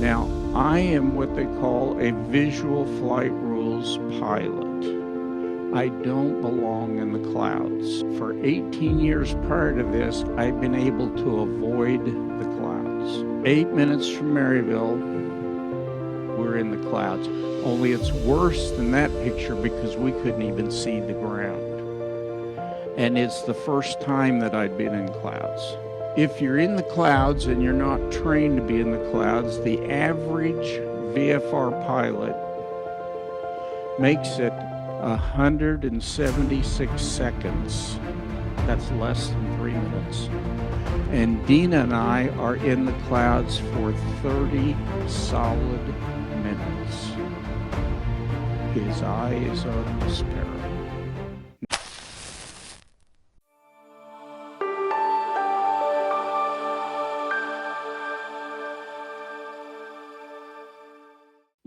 Now, I am what they call a visual flight rules pilot. I don't belong in the clouds. For 18 years prior to this, I've been able to avoid the clouds. 8 minutes from Maryville, we're in the clouds. Only it's worse than that picture because we couldn't even see the ground. And it's the first time that I'd been in clouds. If you're in the clouds and you're not trained to be in the clouds, the average VFR pilot makes it 176 seconds. That's less than 3 minutes. And Dina and I are in the clouds for 30 solid minutes. His eyes are the sparrow.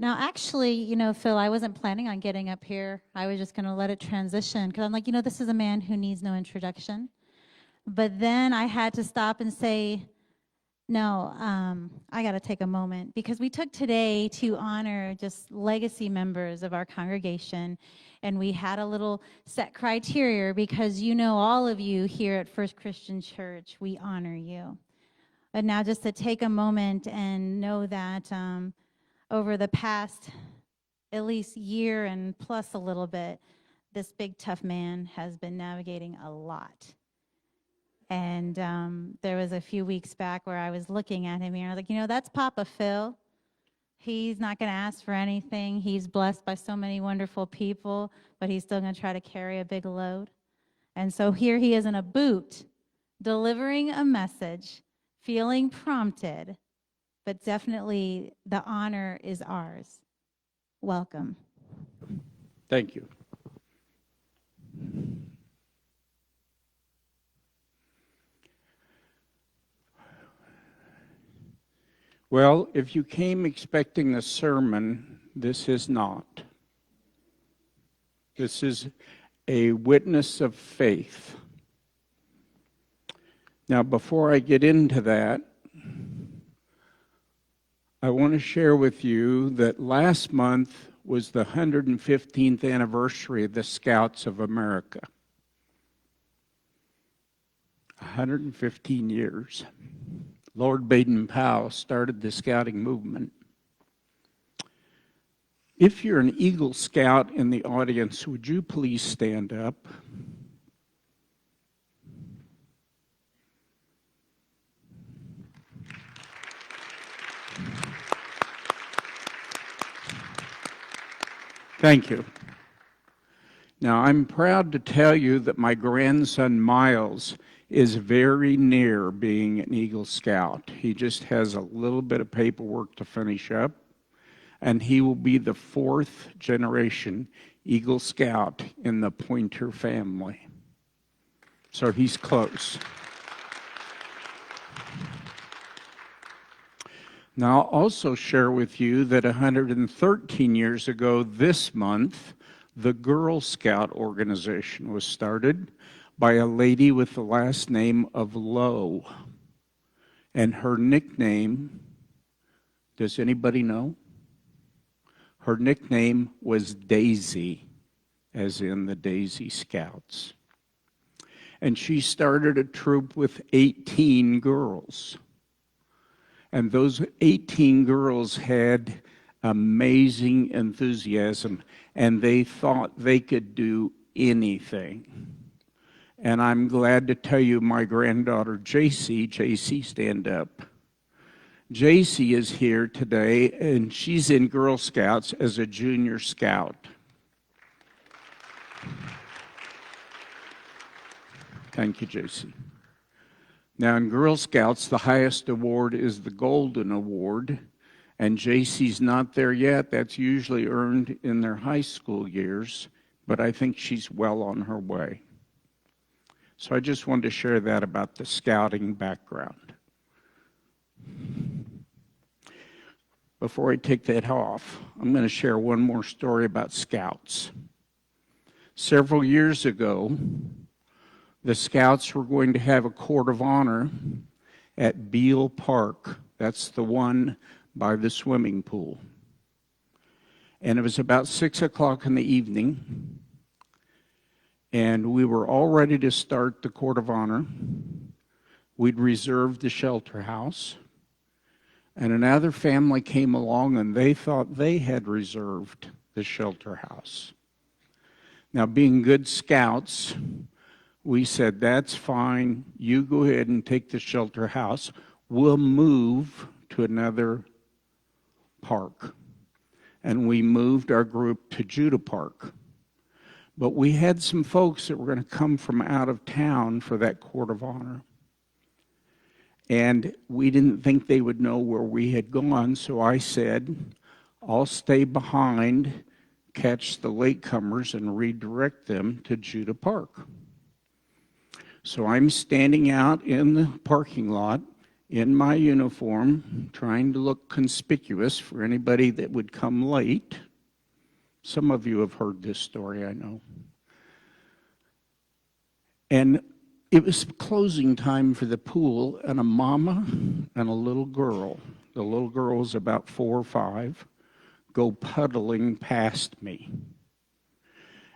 Now, actually, Phil, I wasn't planning on getting up here. I was just going to let it transition because I'm like, this is a man who needs no introduction. But then I had to stop and say, no, I got to take a moment because we took today to honor just legacy members of our congregation. And we had a little set criteria because all of you here at First Christian Church, we honor you. But now just to take a moment and know that over the past at least year and plus a little bit, this big tough man has been navigating a lot. And there was a few weeks back where I was looking at him here and I was like, that's Papa Phil. He's not going to ask for anything. He's blessed by so many wonderful people, but he's still going to try to carry a big load. And so here he is in a boot, delivering a message, feeling prompted, but definitely the honor is ours. Welcome. Thank you. Well, if you came expecting a sermon, this is not. This is a witness of faith. Now, before I get into that, I want to share with you that last month was the 115th anniversary of the Scouts of America. 115 years. Lord Baden-Powell started the scouting movement. If you're an Eagle Scout in the audience, would you please stand up? Thank you. Now, I'm proud to tell you that my grandson, Miles, is very near being an Eagle Scout. He just has a little bit of paperwork to finish up, and he will be the 4th generation Eagle Scout in the Poynter family. So he's close. Now, I'll also share with you that 113 years ago this month, the Girl Scout organization was started by a lady with the last name of Lowe. And her nickname, does anybody know? Her nickname was Daisy, as in the Daisy Scouts. And she started a troop with 18 girls. And those 18 girls had amazing enthusiasm, and they thought they could do anything. And I'm glad to tell you my granddaughter, JC, stand up. JC is here today, and she's in Girl Scouts as a junior scout. Thank you, JC. Now, in Girl Scouts, the highest award is the Golden Award, and JC's not there yet. That's usually earned in their high school years, but I think she's well on her way. So I just wanted to share that about the scouting background. Before I take that off, I'm going to share one more story about Scouts. Several years ago, the Scouts were going to have a court of honor at Beale Park. That's the one by the swimming pool. And it was about 6 o'clock in the evening, and we were all ready to start the court of honor. We'd reserved the shelter house, and another family came along and they thought they had reserved the shelter house. Now, being good scouts, we said, that's fine, you go ahead and take the shelter house. We'll move to another park. And we moved our group to Judah Park. But we had some folks that were going to come from out of town for that court of honor. And we didn't think they would know where we had gone, so I said, I'll stay behind, catch the latecomers, and redirect them to Judah Park. So I'm standing out in the parking lot in my uniform, trying to look conspicuous for anybody that would come late. Some of you have heard this story, I know. And it was closing time for the pool, and a mama and a little girl, the little girl was about 4 or 5, go puddling past me.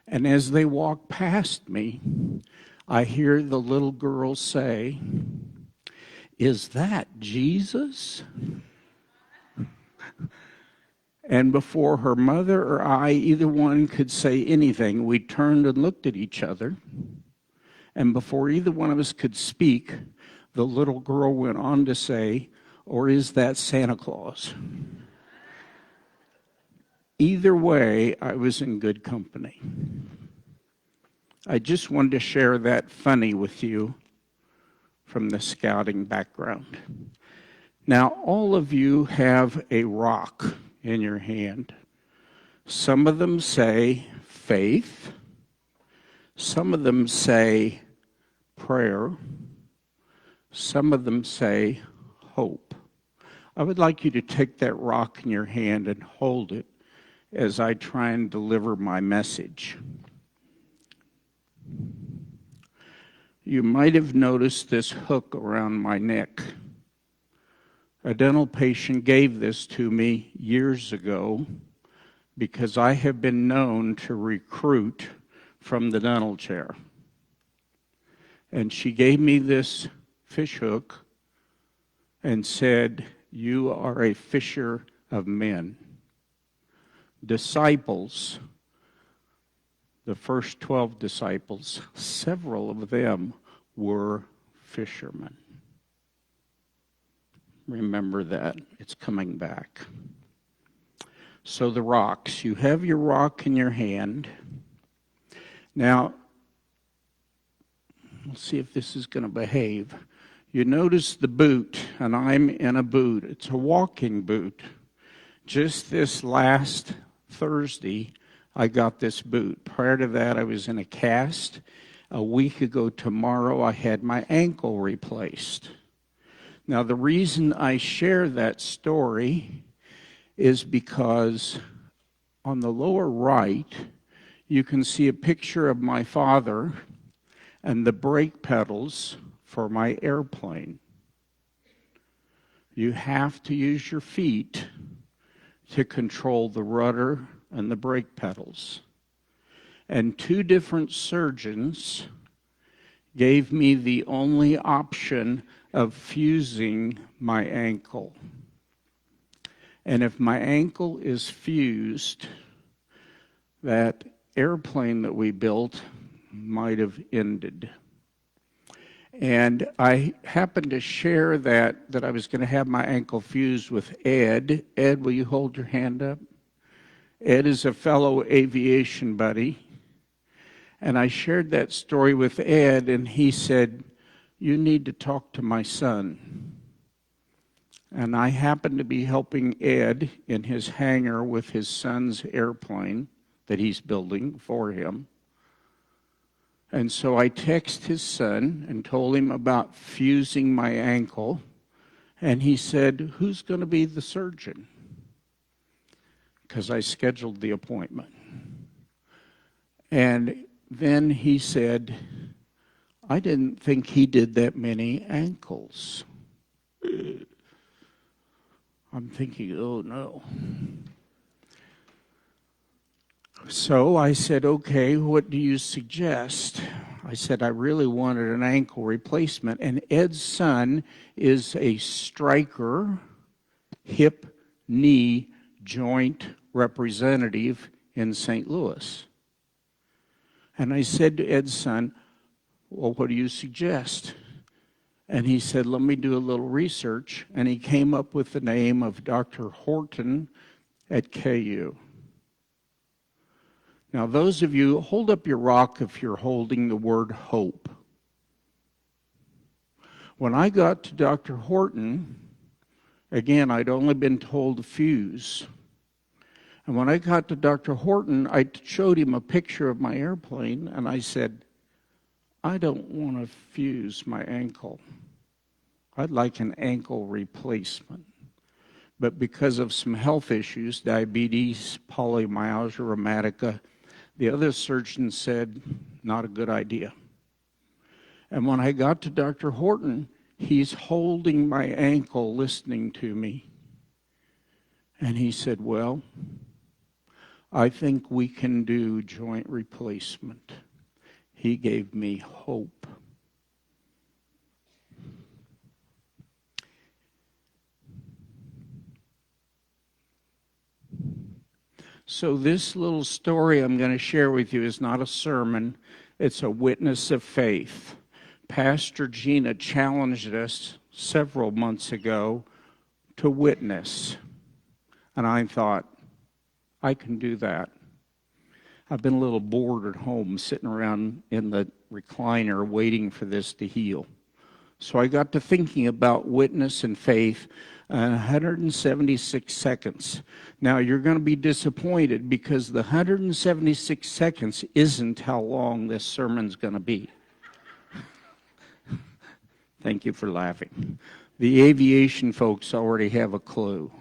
And as they walk past me, I hear the little girl say, "Is that Jesus?" And before her mother or I, either one, could say anything, we turned and looked at each other. And before either one of us could speak, the little girl went on to say, "Or is that Santa Claus?" Either way, I was in good company. I just wanted to share that funny with you from the scouting background. Now, all of you have a rock in your hand. Some of them say faith. Some of them say prayer. Some of them say hope. I would like you to take that rock in your hand and hold it as I try and deliver my message. You might have noticed this hook around my neck. A dental patient gave this to me years ago because I have been known to recruit from the dental chair. And she gave me this fish hook and said, "You are a fisher of men." Disciples, the first 12 disciples, several of them were fishermen. Remember that. It's coming back. So the rocks. You have your rock in your hand. Now, let's see if this is going to behave. You notice the boot, and I'm in a boot. It's a walking boot. Just this last Thursday, I got this boot. Prior to that, I was in a cast. A week ago tomorrow, I had my ankle replaced. Now, the reason I share that story is because on the lower right, you can see a picture of my father and the brake pedals for my airplane. You have to use your feet to control the rudder and the brake pedals. And 2 different surgeons gave me the only option of fusing my ankle. And if my ankle is fused, that airplane that we built might have ended. And I happened to share that I was going to have my ankle fused with Ed. Ed, will you hold your hand up? Ed is a fellow aviation buddy. And I shared that story with Ed, and he said, "You need to talk to my son." And I happened to be helping Ed in his hangar with his son's airplane that he's building for him. And so I texted his son and told him about fusing my ankle. And he said, "Who's going to be the surgeon?" Because I scheduled the appointment. And then he said, "I didn't think he did that many ankles." I'm thinking, oh no. So I said, okay, what do you suggest? I said, I really wanted an ankle replacement. And Ed's son is a striker, hip, knee, joint representative in St. Louis. And I said to Ed's son, well, what do you suggest? And he said, let me do a little research. And he came up with the name of Dr. Horton at KU. Now, those of you, hold up your rock if you're holding the word hope. When I got to Dr. Horton, again, I'd only been told to fuse. And when I got to Dr. Horton, I showed him a picture of my airplane, and I said, I don't want to fuse my ankle. I'd like an ankle replacement. But because of some health issues, diabetes, polymyalgia rheumatica, the other surgeon said, not a good idea. And when I got to Dr. Horton, he's holding my ankle listening to me. And he said, well, I think we can do joint replacement. He gave me hope. So this little story I'm going to share with you is not a sermon. It's a witness of faith. Pastor Gina challenged us several months ago to witness. And I thought, I can do that. I've been a little bored at home sitting around in the recliner waiting for this to heal. So I got to thinking about witness and faith. 176 seconds. Now, you're going to be disappointed because the 176 seconds isn't how long this sermon's going to be. Thank you for laughing. The aviation folks already have a clue.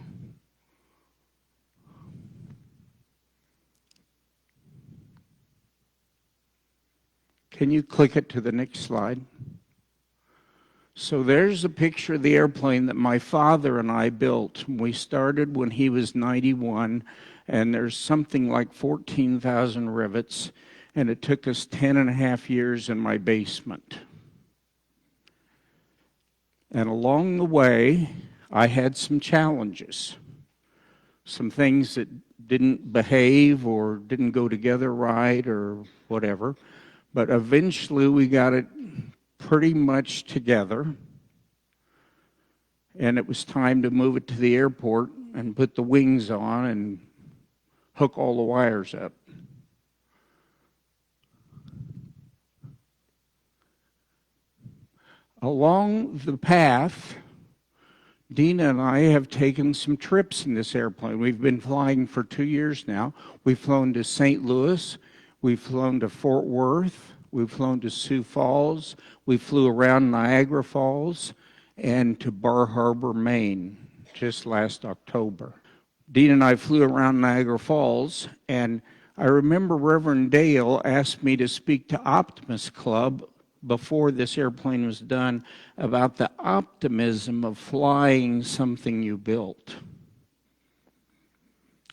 Can you click it to the next slide? So there's a picture of the airplane that my father and I built. We started when he was 91, and there's something like 14,000 rivets, and it took us 10 and a half years in my basement. And along the way, I had some challenges, some things that didn't behave or didn't go together right or whatever. But eventually we got it pretty much together, and it was time to move it to the airport and put the wings on and hook all the wires up. Along the path, Dina and I have taken some trips in this airplane. We've been flying for 2 years now. We've flown to St. Louis, we've flown to Fort Worth, we've flown to Sioux Falls, we flew around Niagara Falls, and to Bar Harbor, Maine, just last October. Dean and I flew around Niagara Falls, and I remember Reverend Dale asked me to speak to Optimus Club before this airplane was done about the optimism of flying something you built.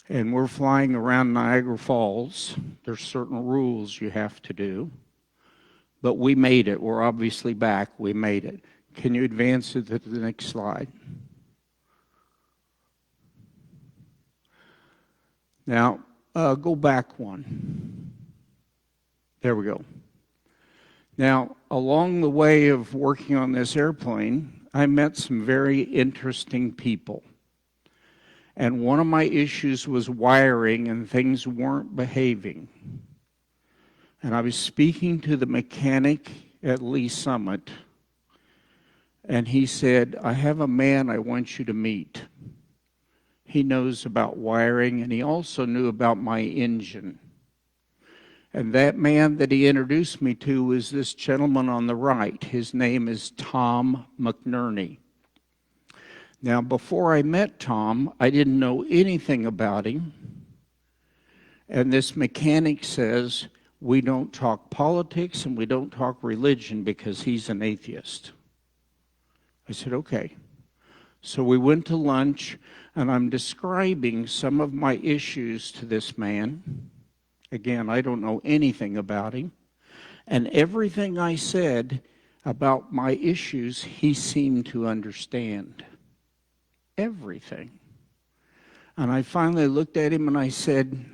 And we're flying around Niagara Falls. There's certain rules you have to do. But we made it. We're obviously back. We made it. Can you advance it to the next slide? Now, go back one. There we go. Now, along the way of working on this airplane, I met some very interesting people. And one of my issues was wiring, and things weren't behaving. And I was speaking to the mechanic at Lee Summit, and he said, I have a man I want you to meet. He knows about wiring, and he also knew about my engine. And that man that he introduced me to was this gentleman on the right. His name is Tom McNerney. Now, before I met Tom, I didn't know anything about him. And this mechanic says, we don't talk politics and we don't talk religion because he's an atheist. I said, okay. So we went to lunch, and I'm describing some of my issues to this man. Again, I don't know anything about him. And everything I said about my issues, he seemed to understand. Everything. And I finally looked at him and I said,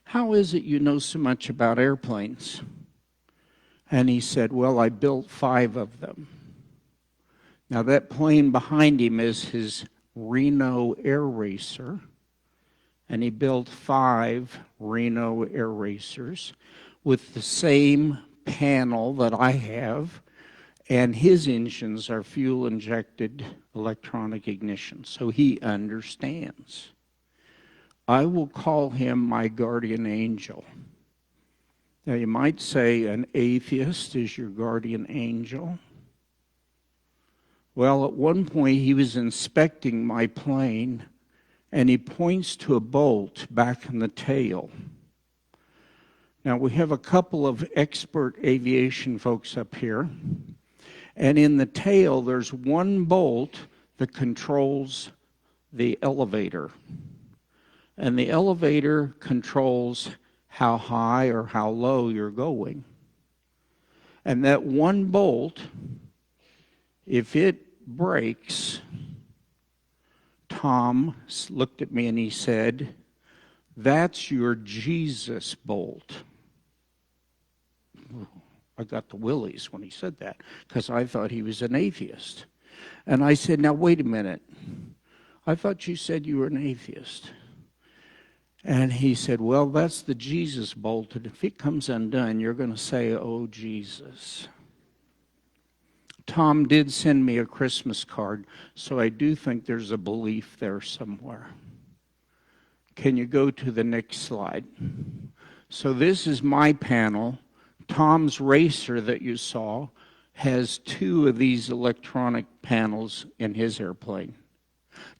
"How is it you know so much about airplanes?" And he said, "Well, I built 5 of them." Now that plane behind him is his Reno Air Racer, and he built 5 Reno Air Racers with the same panel that I have, and his engines are fuel-injected electronic ignition, so he understands. I will call him my guardian angel. Now you might say an atheist is your guardian angel. Well, at one point he was inspecting my plane, and he points to a bolt back in the tail. Now, we have a couple of expert aviation folks up here, and in the tail there's one bolt that controls the elevator. And the elevator controls how high or how low you're going. And that one bolt, if it breaks, Tom looked at me and he said, "That's your Jesus bolt." I got the willies when he said that, because I thought he was an atheist. And I said, "Now wait a minute. I thought you said you were an atheist." And he said, "Well, that's the Jesus bolt, and if it comes undone, you're going to say, 'Oh, Jesus.'" Tom did send me a Christmas card, so I do think there's a belief there somewhere. Can you go to the next slide? So this is my panel. Tom's Racer that you saw has 2 of these electronic panels in his airplane.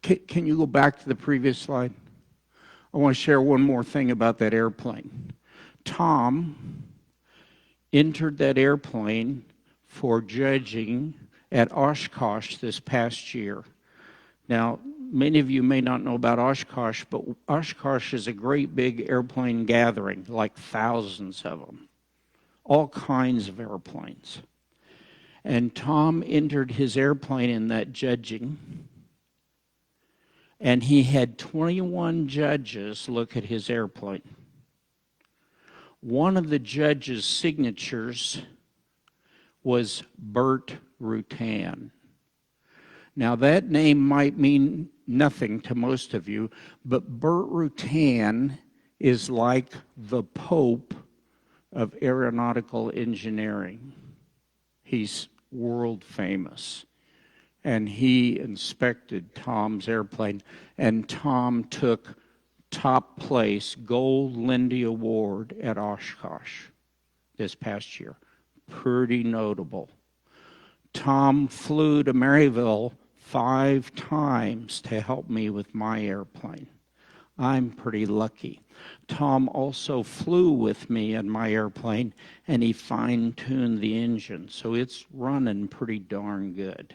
Can you go back to the previous slide? I want to share one more thing about that airplane. Tom entered that airplane for judging at Oshkosh this past year. Now, many of you may not know about Oshkosh, but Oshkosh is a great big airplane gathering, like thousands of them, all kinds of airplanes. And Tom entered his airplane in that judging, and he had 21 judges look at his airplane. One of the judges' signatures was Bert Rutan. Now that name might mean nothing to most of you, but Bert Rutan is like the Pope of aeronautical engineering. He's world famous. And he inspected Tom's airplane, and Tom took top place, Gold Lindy Award at Oshkosh this past year. Pretty notable. Tom flew to Maryville 5 times to help me with my airplane. I'm pretty lucky. Tom also flew with me in my airplane, and he fine-tuned the engine, so it's running pretty darn good.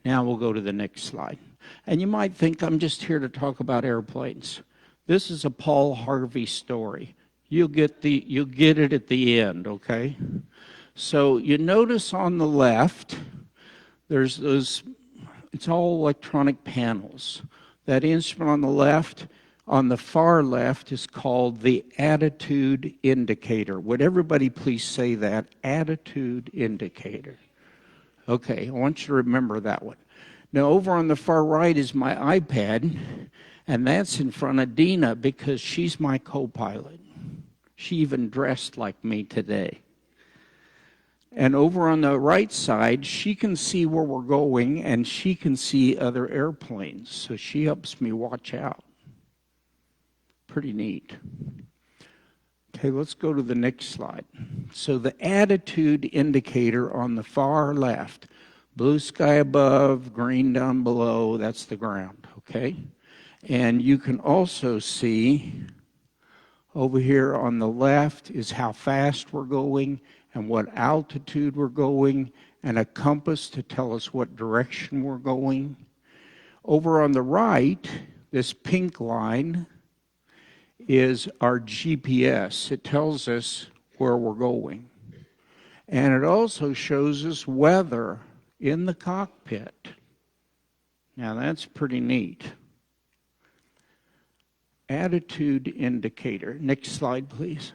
Now we'll go to the next slide. And you might think I'm just here to talk about airplanes. This is a Paul Harvey story. You'll get it at the end, okay? So you notice on the left, there's those, it's all electronic panels. That instrument on the left, on the far left, is called the attitude indicator. Would everybody please say that? Attitude indicator. Okay, I want you to remember that one. Now, over on the far right is my iPad, and that's in front of Dina because she's my co-pilot. She even dressed like me today. And over on the right side, she can see where we're going, and she can see other airplanes, so she helps me watch out. Pretty neat. Okay, let's go to the next slide. So the attitude indicator on the far left, blue sky above, green down below, that's the ground, okay? And you can also see over here on the left is how fast we're going and what altitude we're going, and a compass to tell us what direction we're going. Over on the right, this pink line is our GPS. It tells us where we're going. And it also shows us weather in the cockpit. Now that's pretty neat. Attitude indicator. Next slide, please.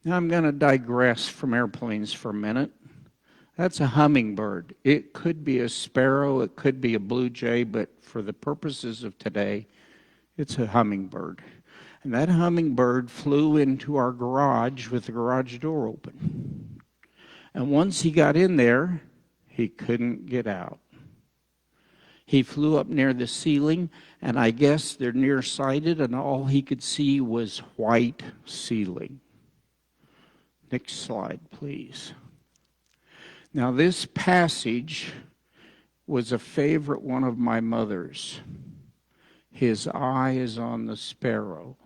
Now I'm going to digress from airplanes for a minute. That's a hummingbird. It could be a sparrow, it could be a blue jay, but for the purposes of today, it's a hummingbird. And that hummingbird flew into our garage with the garage door open. And once he got in there, he couldn't get out. He flew up near the ceiling, and I guess they're nearsighted, and all he could see was white ceiling. Next slide, please. Now, this passage was a favorite one of my mother's. His eye is on the sparrow,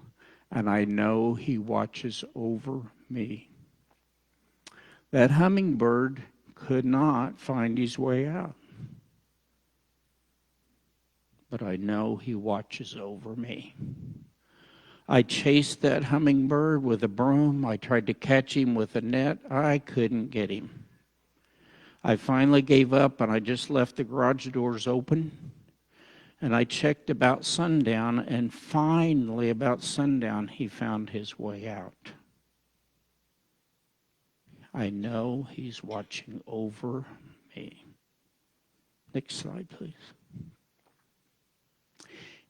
and I know he watches over me. That hummingbird could not find his way out, but I know he watches over me. I chased that hummingbird with a broom. I tried to catch him with a net. I couldn't get him. I finally gave up, and I just left the garage doors open. And I checked about sundown, and finally about sundown, he found his way out. I know he's watching over me. Next slide, please.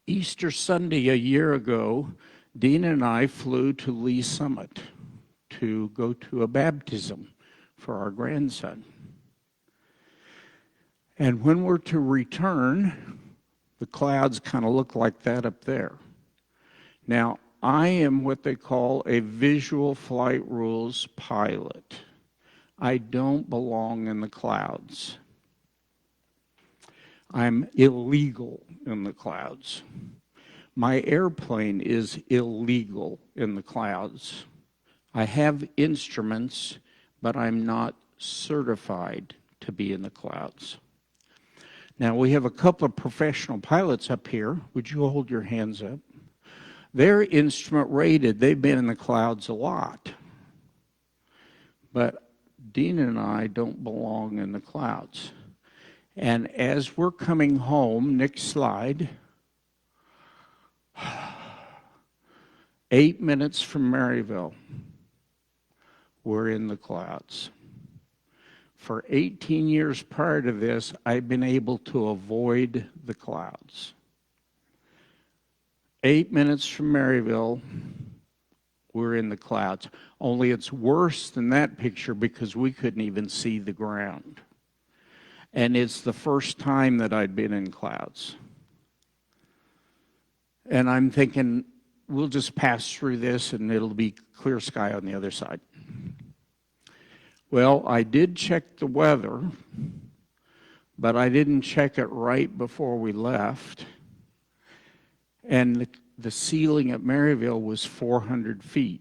Easter Sunday a year ago, Dina and I flew to Lee Summit to go to a baptism for our grandson. And when we're to return, the clouds kind of look like that up there. Now, I am what they call a visual flight rules pilot. I don't belong in the clouds. I'm illegal in the clouds. My airplane is illegal in the clouds. I have instruments, but I'm not certified to be in the clouds. Now, we have a couple of professional pilots up here. Would you hold your hands up? They're instrument rated. They've been in the clouds a lot. But Dina and I don't belong in the clouds. And as we're coming home, next slide, 8 minutes from Maryville, we're in the clouds. For 18 years prior to this, I've been able to avoid the clouds. 8 minutes from Maryville, we're in the clouds. Only it's worse than that picture because we couldn't even see the ground. And it's the first time that I'd been in clouds. And I'm thinking, we'll just pass through this and it'll be clear sky on the other side. Well, I did check the weather, but I didn't check it right before we left. And the ceiling at Maryville was 400 feet.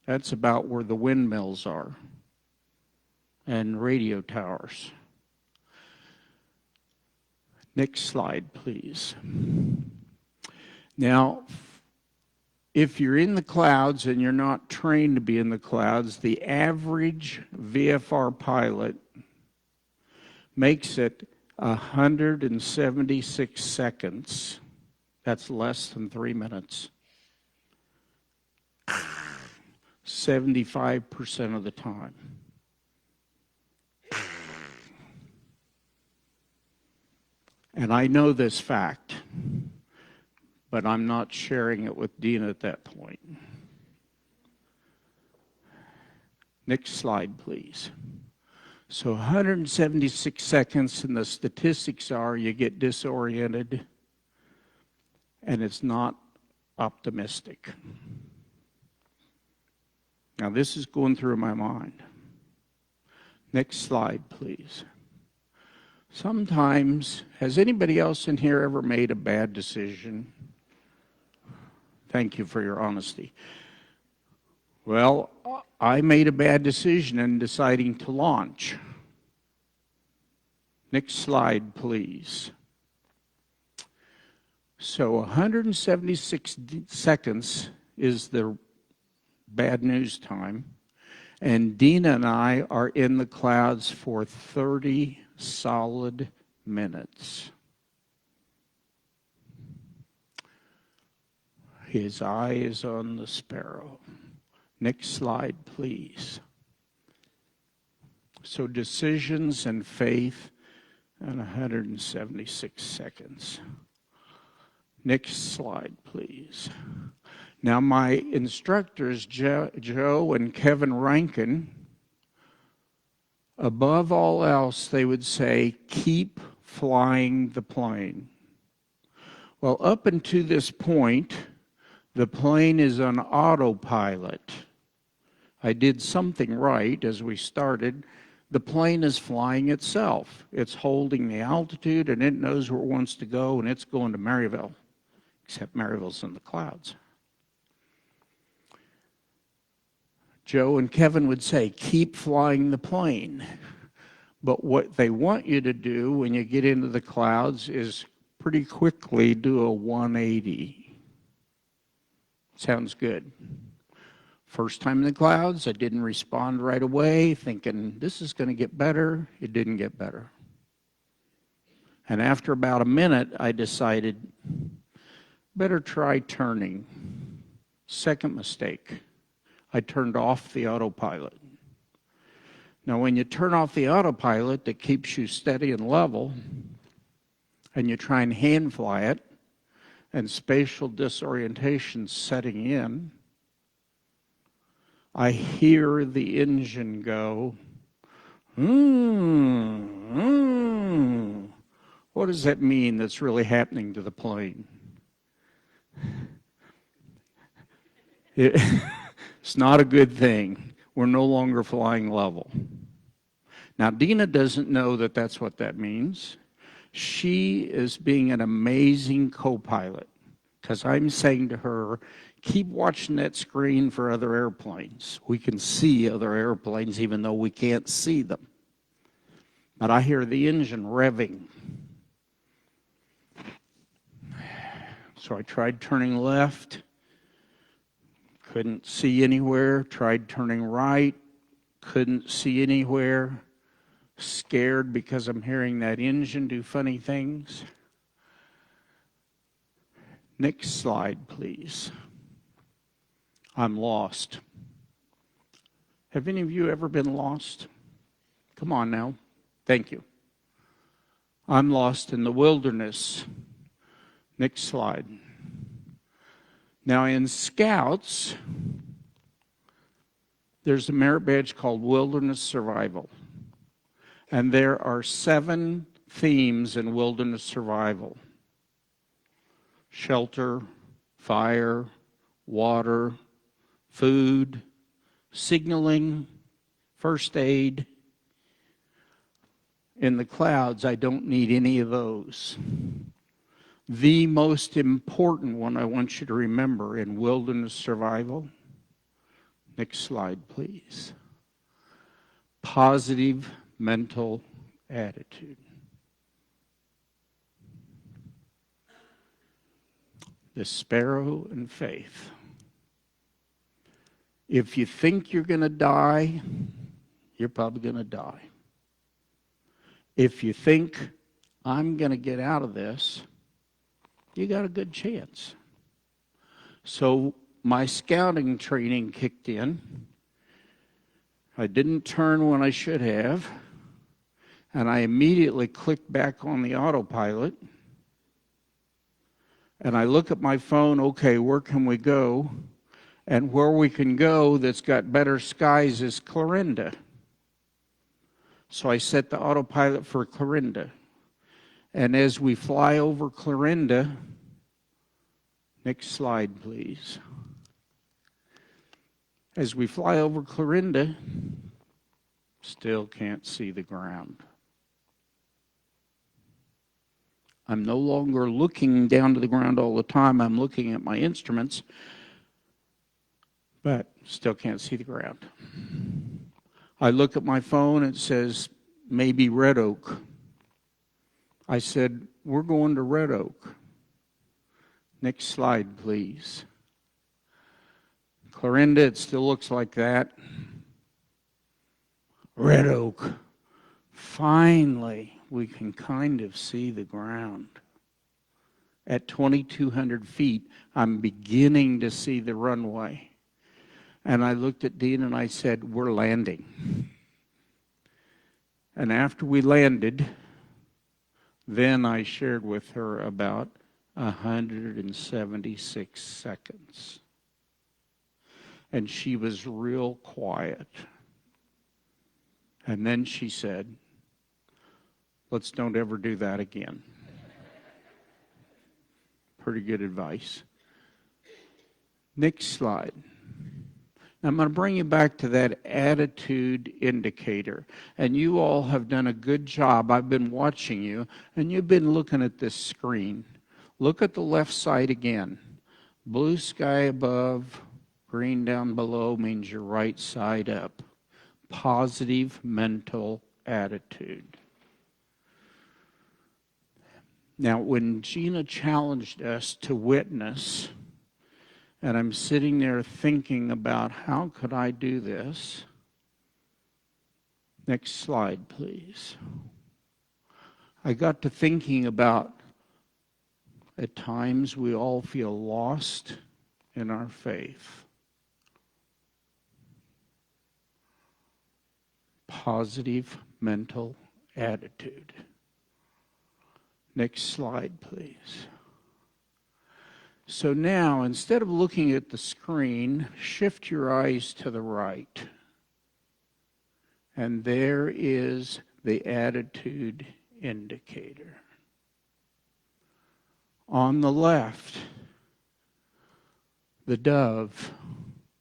That's about where the windmills are and radio towers. Next slide, please. Now, if you're in the clouds and you're not trained to be in the clouds, the average VFR pilot makes it 176 seconds. That's less than 3 minutes. 75% of the time. And I know this fact, but I'm not sharing it with Dina at that point. Next slide, please. So 176 seconds, and the statistics are you get disoriented, and it's not optimistic. Now, this is going through my mind. Next slide, please. Sometimes, has anybody else in here ever made a bad decision? Thank you for your honesty. Well, I made a bad decision in deciding to launch. Next slide, please. So 176 seconds is the bad news time. And Dina and I are in the clouds for 30 solid minutes. His eye is on the sparrow. Next slide, please. So decisions and faith in 176 seconds. Next slide, please. Now, my instructors, Joe and Kevin Rankin, above all else, they would say, keep flying the plane. Well, up until this point, the plane is on autopilot. I did something right as we started. The plane is flying itself. It's holding the altitude, and it knows where it wants to go, and it's going to Maryville, except Maryville's in the clouds. Joe and Kevin would say, keep flying the plane. But what they want you to do when you get into the clouds is pretty quickly do a 180. Sounds good. First time in the clouds, I didn't respond right away, thinking this is going to get better. It didn't get better. And after about a minute, I decided, better try turning. Second mistake. I turned off the autopilot. Now, when you turn off the autopilot that keeps you steady and level, and you try and hand fly it, and spatial disorientation setting in, I hear the engine go, What does that mean that's really happening to the plane? It's not a good thing. We're no longer flying level. Now, Dina doesn't know that that's what that means. She is being an amazing co-pilot because I'm saying to her, keep watching that screen for other airplanes. We can see other airplanes even though we can't see them. But I hear the engine revving. So I tried turning left. Couldn't see anywhere. Tried turning right. Couldn't see anywhere. Scared because I'm hearing that engine do funny things. Next slide, please. I'm lost. Have any of you ever been lost? Come on now. Thank you. I'm lost in the wilderness. Next slide. Now, in Scouts, there's a merit badge called Wilderness Survival. And there are 7 themes in wilderness survival: shelter, fire, water, food, signaling, first aid. In the clouds, I don't need any of those. The most important one I want you to remember in wilderness survival, next slide, please. Positive mental attitude. The sparrow and faith. If you think you're going to die, you're probably going to die. If you think, I'm going to get out of this, you got a good chance. So my scouting training kicked in. I didn't turn when I should have, and I immediately clicked back on the autopilot. And I look at my phone, okay, where can we go? And where we can go that's got better skies is Clarinda. So I set the autopilot for Clarinda. And as we fly over Clarinda, next slide, please. As we fly over Clarinda, still can't see the ground. I'm no longer looking down to the ground all the time. I'm looking at my instruments, but still can't see the ground. I look at my phone, it says, maybe Red Oak. I said, we're going to Red Oak. Next slide, please. Clorinda, it still looks like that. Red oak. Finally, we can kind of see the ground. At 2,200 feet, I'm beginning to see the runway. And I looked at Dean and I said, we're landing. And after we landed, then I shared with her about 176 seconds. And she was real quiet. And then she said, let's don't ever do that again. Pretty good advice. Next slide. I'm going to bring you back to that attitude indicator. And you all have done a good job. I've been watching you, and you've been looking at this screen. Look at the left side again. Blue sky above, green down below means your right side up. Positive mental attitude. Now, when Gina challenged us to witness, and I'm sitting there thinking about how could I do this? Next slide, please. I got to thinking about at times we all feel lost in our faith. Positive mental attitude. Next slide, please. So now, instead of looking at the screen, shift your eyes to the right. And there is the attitude indicator. On the left, the dove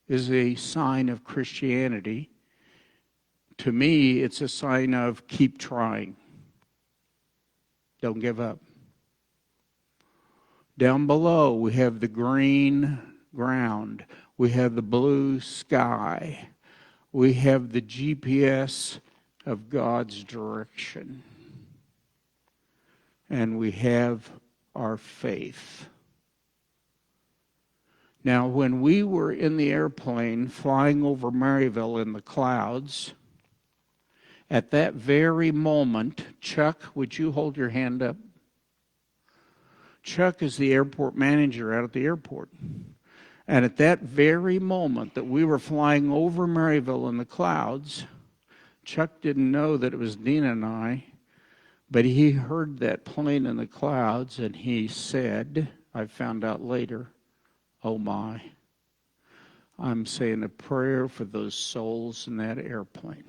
is a sign of Christianity. To me, it's a sign of keep trying. Don't give up. Down below, we have the green ground. We have the blue sky. We have the GPS of God's direction. And we have our faith. Now, when we were in the airplane flying over Maryville in the clouds, at that very moment, Chuck, would you hold your hand up? Chuck is the airport manager out at the airport. And at that very moment that we were flying over Maryville in the clouds, Chuck didn't know that it was Dina and I, but he heard that plane in the clouds and he said, I found out later, oh my, I'm saying a prayer for those souls in that airplane.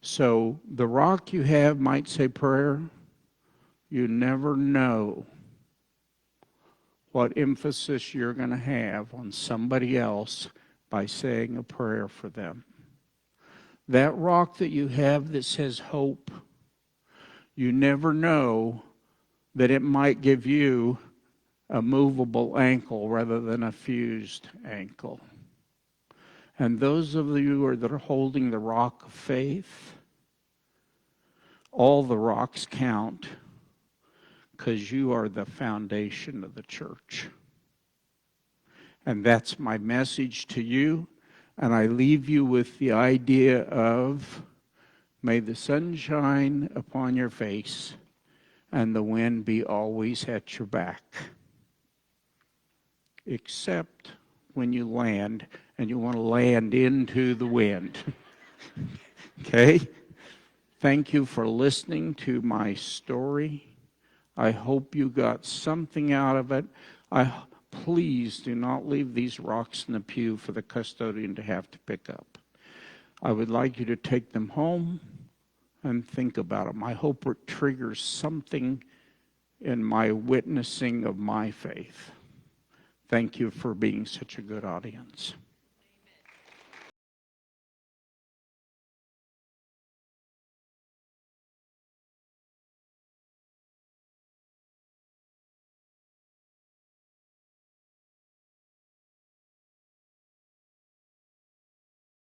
So the rock you have might say prayer. You never know what emphasis you're going to have on somebody else by saying a prayer for them. That rock that you have that says hope, you never know that it might give you a movable ankle rather than a fused ankle. And those of you that are holding the rock of faith, all the rocks count because you are the foundation of the church. And that's my message to you. And I leave you with the idea of, may the sun shine upon your face and the wind be always at your back. Except when you land and you want to land into the wind. Okay? Thank you for listening to my story. I hope you got something out of it. Please do not leave these rocks in the pew for the custodian to have to pick up. I would like you to take them home and think about them. I hope it triggers something in my witnessing of my faith. Thank you for being such a good audience.